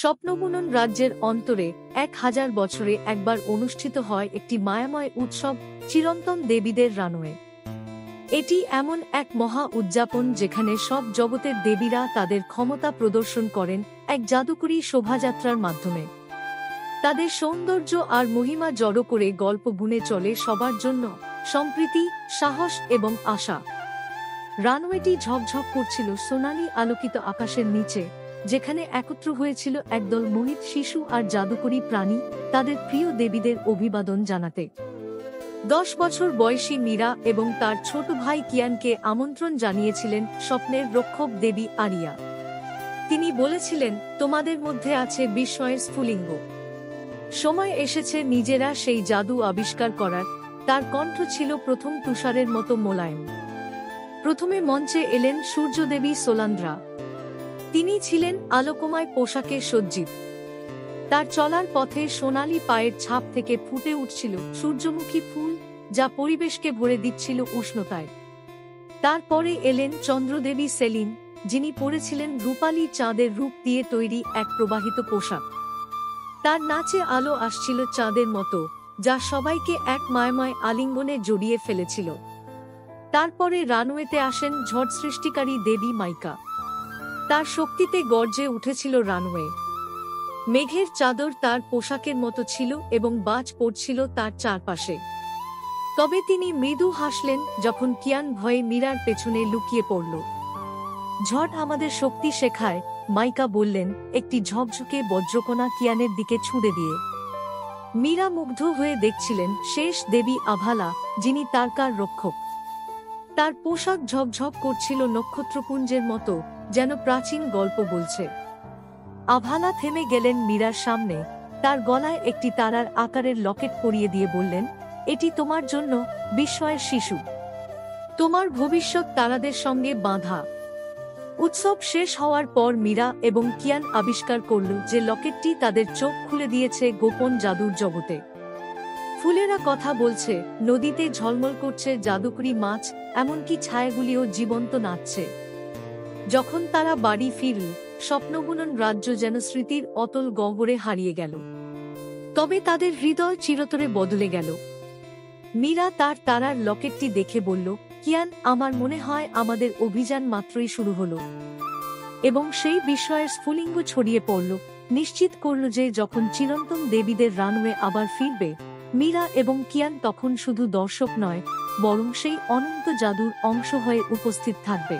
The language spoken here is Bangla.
স্বপ্নবুনন রাজ্যের অন্তরে 1000 বছরে একবার অনুষ্ঠিত হয় একটি মায়াময় উৎসব, চিরন্তন দেবীদের রানওয়ে। এটি এমন এক মহা উদযাপন যেখানে সব জগতের দেবীরা তাদের ক্ষমতা প্রদর্শন করেন এক জাদুকরী শোভাযাত্রার মাধ্যমে। তাদের সৌন্দর্য আর মহিমা জড়ো করে গল্প বুনে চলে সবার জন্য সম্প্রীতি, সাহস এবং আশা। রানওয়েটি ঝকঝক করছিল সোনালী আলোকিত আকাশের নিচে, যেখানে একত্র হয়েছিল একদল মোহিত শিশু আর জাদুকরী প্রাণী তাদের প্রিয় দেবীদের অভিবাদন জানাতে। 10 বছর বয়সী মীরা এবং তার ছোট ভাই কিয়ানকে আমন্ত্রণ জানিয়েছিলেন স্বপ্নের রক্ষক দেবী আরিয়া। তিনি বলেছিলেন, তোমাদের মধ্যে আছে বিস্ময়ের স্ফুলিঙ্গ। সময় এসেছে নিজেরা সেই জাদু আবিষ্কার করার। তার কণ্ঠ ছিল প্রথম তুষারের মতো মোলায়েম। প্রথমে মঞ্চে এলেন সূর্যদেবী সোলান্দ্রা। তিনি ছিলেন আলোকময় পোশাকে সজ্জিত। তার চলার পথে সোনালী পায়ের ছাপ থেকে ফুটে উঠছিল সূর্যমুখী ফুল, যা পরিবেশকে ভরে দিচ্ছিল উষ্ণতায়। তারপরে এলেন চন্দ্রদেবী সেলিন, যিনি পরেছিলেন রূপালী চাঁদের রূপ দিয়ে তৈরি এক প্রবাহিত পোশাক। তার নাচে আলো আসছিল চাঁদের মতো, যা সবাইকে এক মায়াময় আলিঙ্গনে জড়িয়ে ফেলেছিল। তারপরে রানওয়েতে আসেন ঝড় সৃষ্টিকারী দেবী মাইকা। তার শক্তিতে গর্জে উঠেছিল রানওয়ে। মেঘের চাদর তার পোশাকের মতো ছিল এবং বাজ পড়ছিল তার চারপাশে। তবে তিনি মৃদু হাসলেন যখন কিয়ান ভয়ে মীরার পেছনে লুকিয়ে পড়ল। ঝড় আমাদের শক্তি শেখায়, মাইকা বললেন, একটি ঝকঝকে বজ্রকণা কিয়ানের দিকে ছুঁড়ে দিয়ে। মীরা মুগ্ধ হয়ে দেখছিলেন শেষ দেবী আভালা, যিনি তারকার রক্ষক। তার পোশাক ঝকঝক করছিল নক্ষত্রপুঞ্জের মতো, যেন প্রাচীন গল্প বলছে। আভালা থেমে গেলেন মীরার সামনে, তার গলায় একটি তারার আকারের লকেট পরিয়ে দিয়ে বললেন, এটি তোমার জন্য, বিস্ময়ের শিশু। তোমার ভবিষ্যৎ তারাদের সঙ্গে বাঁধা। উৎসব শেষ হওয়ার পর মীরা এবং কিয়ান আবিষ্কার করল যে লকেটটি তাদের চোখ খুলে দিয়েছে গোপন জাদুর জগতে। ফুলেরা কথা বলছে, নদীতে ঝলমল করছে জাদুকরী মাছ, এমনকি ছায়াগুলিও জীবন্ত নাচছে। যখন তারা বাড়ি ফিরল, স্বপ্নবুনন রাজ্য যেন স্মৃতির অতল গহ্বরে হারিয়ে গেল। তবে তাদের হৃদয় চিরতরে বদলে গেল। মীরা তার তারার লকেটটি দেখে বলল, কিয়ান, আমার মনে হয় আমাদের অভিযান মাত্রই শুরু হলো। এবং সেই বিস্ময়ের স্ফুলিঙ্গ ছড়িয়ে পড়ল, নিশ্চিত করল যে যখন চিরন্তন দেবীদের রানওয়ে আবার ফিরবে, মীরা এবং কিয়ান তখন শুধু দর্শক নয়, বরং সেই অনন্ত জাদুর অংশ হয়ে উপস্থিত থাকবে।